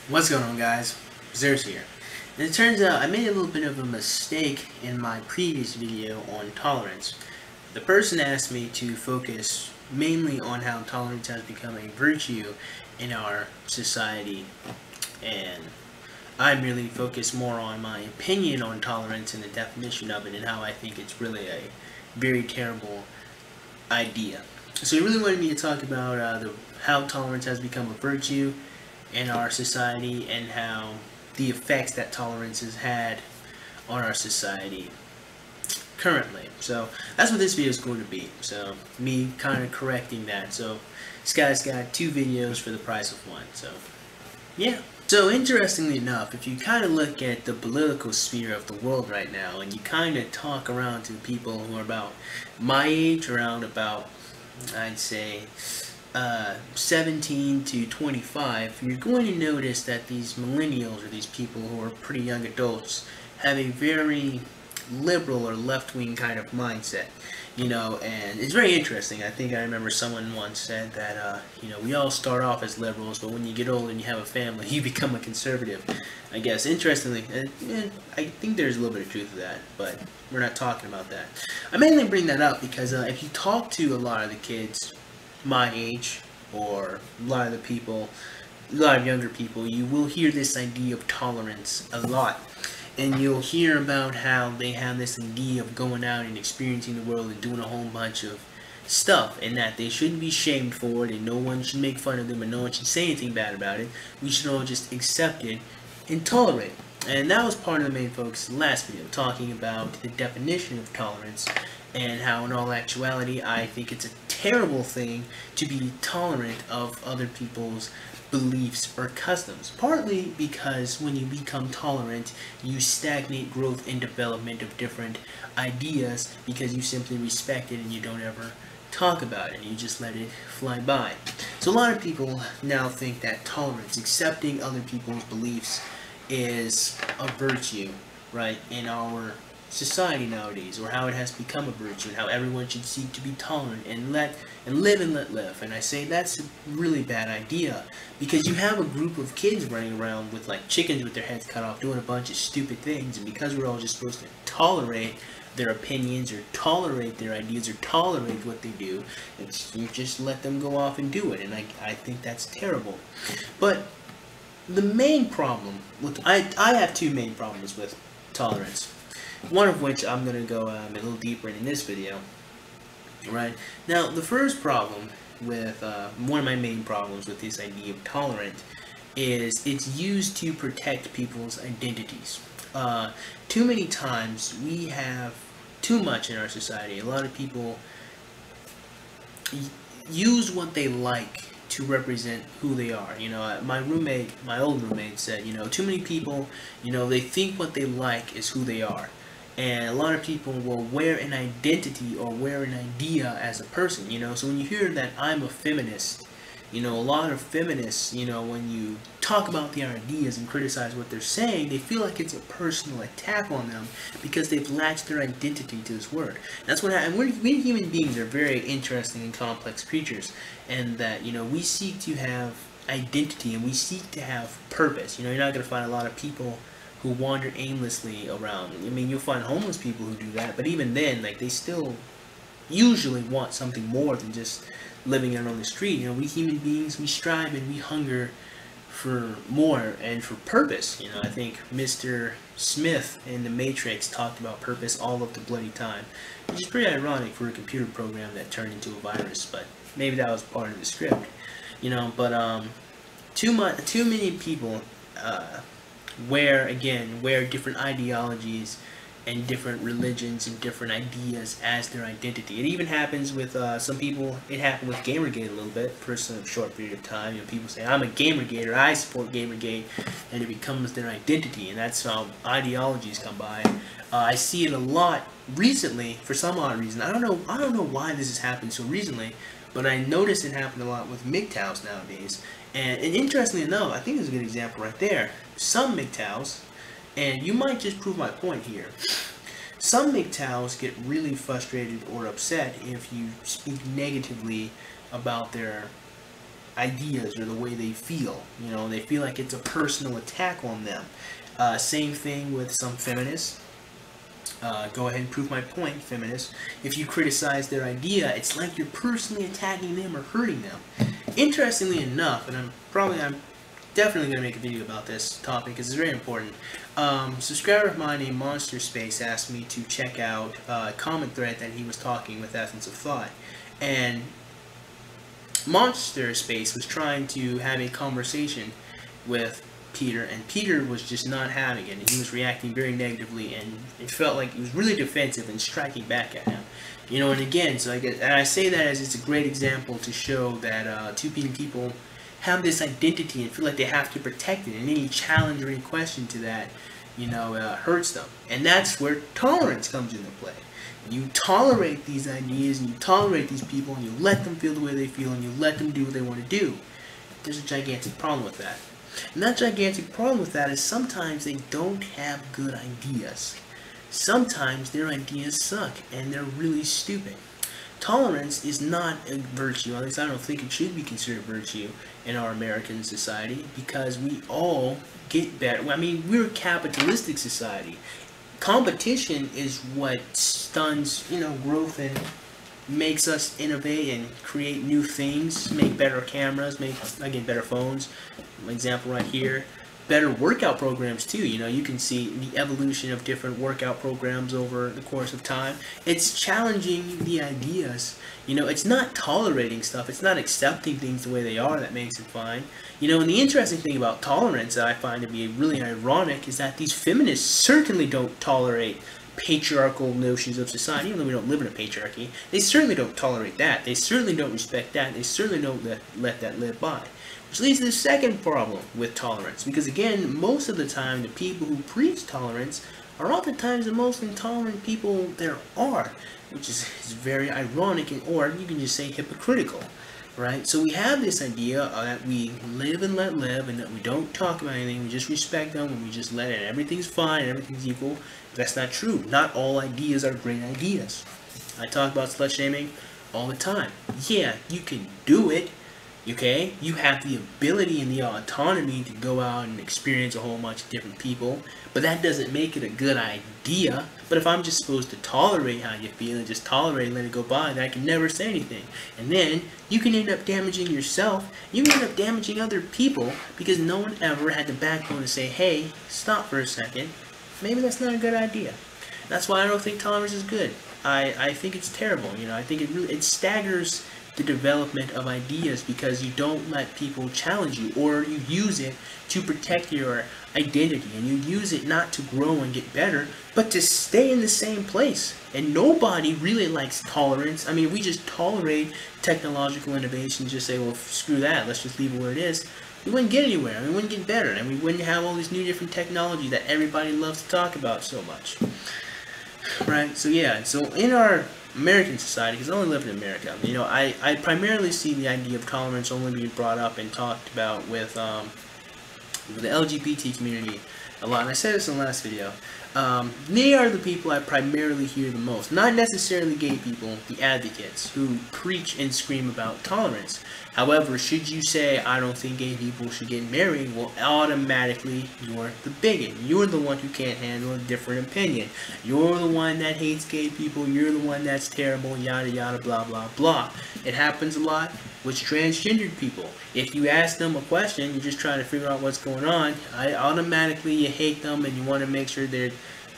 What's going on, guys? BASSFZz here. And it turns out I made a little bit of a mistake in my previous video on tolerance. The person asked me to focus mainly on how tolerance has become a virtue in our society, and I merely focused more on my opinion on tolerance and the definition of it and how I think it's really a very terrible idea. So he really wanted me to talk about how tolerance has become a virtue in our society and how the effects that tolerance has had on our society currently. So that's what this video is going to be. So me kind of correcting that. So this guy's got two videos for the price of one. So yeah. So interestingly enough, if you kind of look at the political sphere of the world right now and you kind of talk around to people who are about my age, around about, I'd say, 17 to 25, you're going to notice that these millennials, or these people who are pretty young adults, have a very liberal or left-wing kind of mindset, and it's very interesting. I think I remember someone once said that, we all start off as liberals, but when you get old and you have a family, you become a conservative, I guess. Interestingly, I think there's a little bit of truth to that, but we're not talking about that. I mainly bring that up because if you talk to a lot of the kids my age, or a lot of the people, a lot of younger people, you will hear this idea of tolerance a lot. And you'll hear about how they have this idea of going out and experiencing the world and doing a whole bunch of stuff, and that they shouldn't be shamed for it, and no one should make fun of them, and no one should say anything bad about it. We should all just accept it and tolerate it. And that was part of the main focus of the last video, talking about the definition of tolerance and how in all actuality I think it's a terrible thing to be tolerant of other people's beliefs or customs. Partly because when you become tolerant, you stagnate growth and development of different ideas because you simply respect it and you don't ever talk about it. You just let it fly by. So a lot of people now think that tolerance, accepting other people's beliefs, is a virtue, right, in our society nowadays, or how it has become a virtue, and how everyone should seek to be tolerant and live and let live. And I say that's a really bad idea, because you have a group of kids running around with like chickens with their heads cut off, doing a bunch of stupid things, and because we're all just supposed to tolerate their opinions, or tolerate their ideas, or tolerate what they do, you just let them go off and do it. And I think that's terrible. But the main problem with I have two main problems with tolerance. One of which I'm going to go a little deeper in this video. Right? Now, the first problem with, one of my main problems with this idea of tolerant is it's used to protect people's identities. Too many times we have too much in our society. A lot of people use what they like to represent who they are. My old roommate said, too many people, they think what they like is who they are. And a lot of people will wear an identity or wear an idea as a person, So when you hear that I'm a feminist, a lot of feminists, when you talk about their ideas and criticize what they're saying, they feel like it's a personal attack on them because they've latched their identity to this word. That's what happens. We human beings are very interesting and complex creatures, and that, we seek to have identity and we seek to have purpose. You're not going to find a lot of people who wander aimlessly around. I mean, you'll find homeless people who do that, but even then, like, they still usually want something more than just living out on the street. We human beings, we strive and we hunger for more and for purpose. I think Mr. Smith in The Matrix talked about purpose all of the bloody time, which is pretty ironic for a computer program that turned into a virus, but maybe that was part of the script. But too many people wear different ideologies and different religions and different ideas as their identity. It even happens with some people. It happened with Gamergate a little bit for some short period of time. People say, I'm a Gamergate, or I support Gamergate, and it becomes their identity, and that's how ideologies come by. I see it a lot recently for some odd reason. I don't know why this has happened so recently, but I noticed it happen a lot with MGTOWs nowadays. And interestingly enough, I think there's a good example right there. Some MGTOWs, and you might just prove my point here, some MGTOWs get really frustrated or upset if you speak negatively about their ideas or the way they feel. You know, they feel like it's a personal attack on them. Same thing with some feminists. Go ahead and prove my point, feminists. If you criticize their idea, it's like you're personally attacking them or hurting them. Interestingly enough, and I'm definitely going to make a video about this topic because it's very important. Subscriber of mine named Monster Space asked me to check out a comment thread that he was talking with Essence of Thought. And Monster Space was trying to have a conversation with Peter, and Peter was just not having it, and he was reacting very negatively, and it felt like he was really defensive and striking back at him. You know, and again, so I say that as it's a great example to show that too many people have this identity and feel like they have to protect it, and any challenge or any question to that, you know, hurts them. And that's where tolerance comes into play. You tolerate these ideas, and you tolerate these people, and you let them feel the way they feel, and you let them do what they want to do. There's a gigantic problem with that. And that gigantic problem with that is sometimes they don't have good ideas. Sometimes their ideas suck, and they're really stupid. Tolerance is not a virtue, at least I don't think it should be considered a virtue in our American society, because we all get better. I mean, we're a capitalistic society. Competition is what stuns, you know, growth and makes us innovate and create new things, make better cameras, make, again, better phones. Example right here. Better workout programs too. You know, you can see the evolution of different workout programs over the course of time. It's challenging the ideas. You know, it's not tolerating stuff. It's not accepting things the way they are that makes it fine. You know, and the interesting thing about tolerance that I find to be really ironic is that these feminists certainly don't tolerate patriarchal notions of society, even though we don't live in a patriarchy. They certainly don't tolerate that. They certainly don't respect that. They certainly don't let that live by. Which leads to the second problem with tolerance, because again, most of the time the people who preach tolerance are oftentimes the most intolerant people there are, which is very ironic, or you can just say hypocritical, right? So we have this idea that we live and let live, and that we don't talk about anything, we just respect them, and we just let it, everything's fine, everything's equal. That's not true. Not all ideas are great ideas. I talk about slut shaming all the time. Yeah, you can do it. Okay, you have the ability and the autonomy to go out and experience a whole bunch of different people, but that doesn't make it a good idea. But if I'm just supposed to tolerate how you feel and just tolerate and let it go by, then I can never say anything. And then you can end up damaging yourself. You can end up damaging other people because no one ever had the backbone to say, hey, stop for a second. Maybe that's not a good idea. That's why I don't think tolerance is good. I think it's terrible. You know, I think it staggers the development of ideas because you don't let people challenge you, or you use it to protect your identity, and you use it not to grow and get better, but to stay in the same place. And nobody really likes tolerance. I mean, we just tolerate technological innovation, just say, well, screw that, let's just leave it where it is. We wouldn't get anywhere, and we wouldn't get better, and we wouldn't have all these new different technology that everybody loves to talk about so much. Right? So yeah, so in our American society, because I only live in America, you know, I primarily see the idea of tolerance only being brought up and talked about with the LGBT community a lot, and I said this in the last video. They are the people I primarily hear the most, not necessarily gay people, the advocates who preach and scream about tolerance. However, should you say, I don't think gay people should get married, well, automatically you're the bigot. You're the one who can't handle a different opinion. You're the one that hates gay people. You're the one that's terrible, yada yada, blah blah blah. It happens a lot with transgendered people. If you ask them a question, you're just trying to figure out what's going on, automatically you hate them and you want to make sure they're,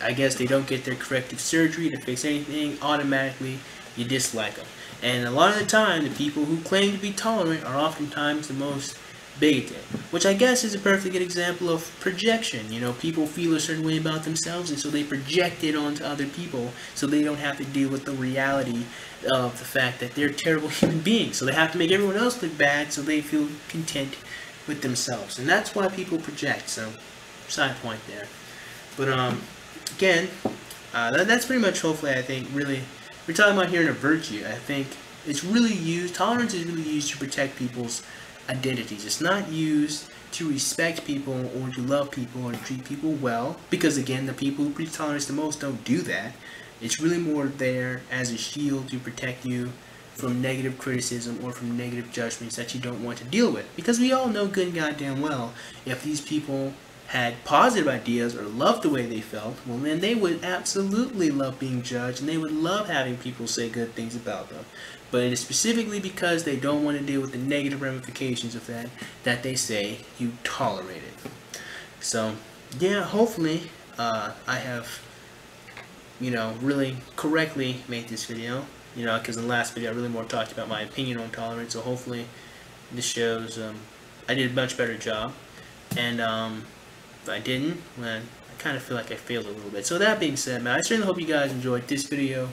I guess, they don't get their corrective surgery to fix anything. Automatically you dislike them. And a lot of the time, the people who claim to be tolerant are oftentimes the most bigoted, which I guess is a perfectly good example of projection. You know, people feel a certain way about themselves, and so they project it onto other people so they don't have to deal with the reality of the fact that they're terrible human beings. So they have to make everyone else look bad so they feel content with themselves. And that's why people project. So, side point there. But, again, that's pretty much, hopefully, I think, really, we're talking about here in a virtue. I think it's really used, tolerance is really used to protect people's identities. It's not used to respect people or to love people or to treat people well, because again, the people who preach tolerance the most don't do that. It's really more there as a shield to protect you from negative criticism or from negative judgments that you don't want to deal with. Because we all know good and goddamn well, if these people had positive ideas or loved the way they felt, well then they would absolutely love being judged and they would love having people say good things about them. But it is specifically because they don't want to deal with the negative ramifications of that they say you tolerate it. So yeah, hopefully I have, you know, really correctly made this video, you know, because in the last video I really more talked about my opinion on tolerance. So hopefully this shows I did a much better job. And if I didn't, well, I kind of feel like I failed a little bit. So that being said, man, I certainly hope you guys enjoyed this video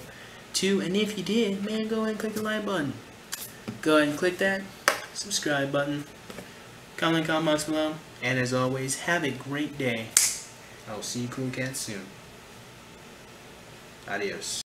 too. And if you did, man, go ahead and click the like button. Go ahead and click that subscribe button. Comment in the comment box below. And as always, have a great day. I will see you cool cats soon. Adios.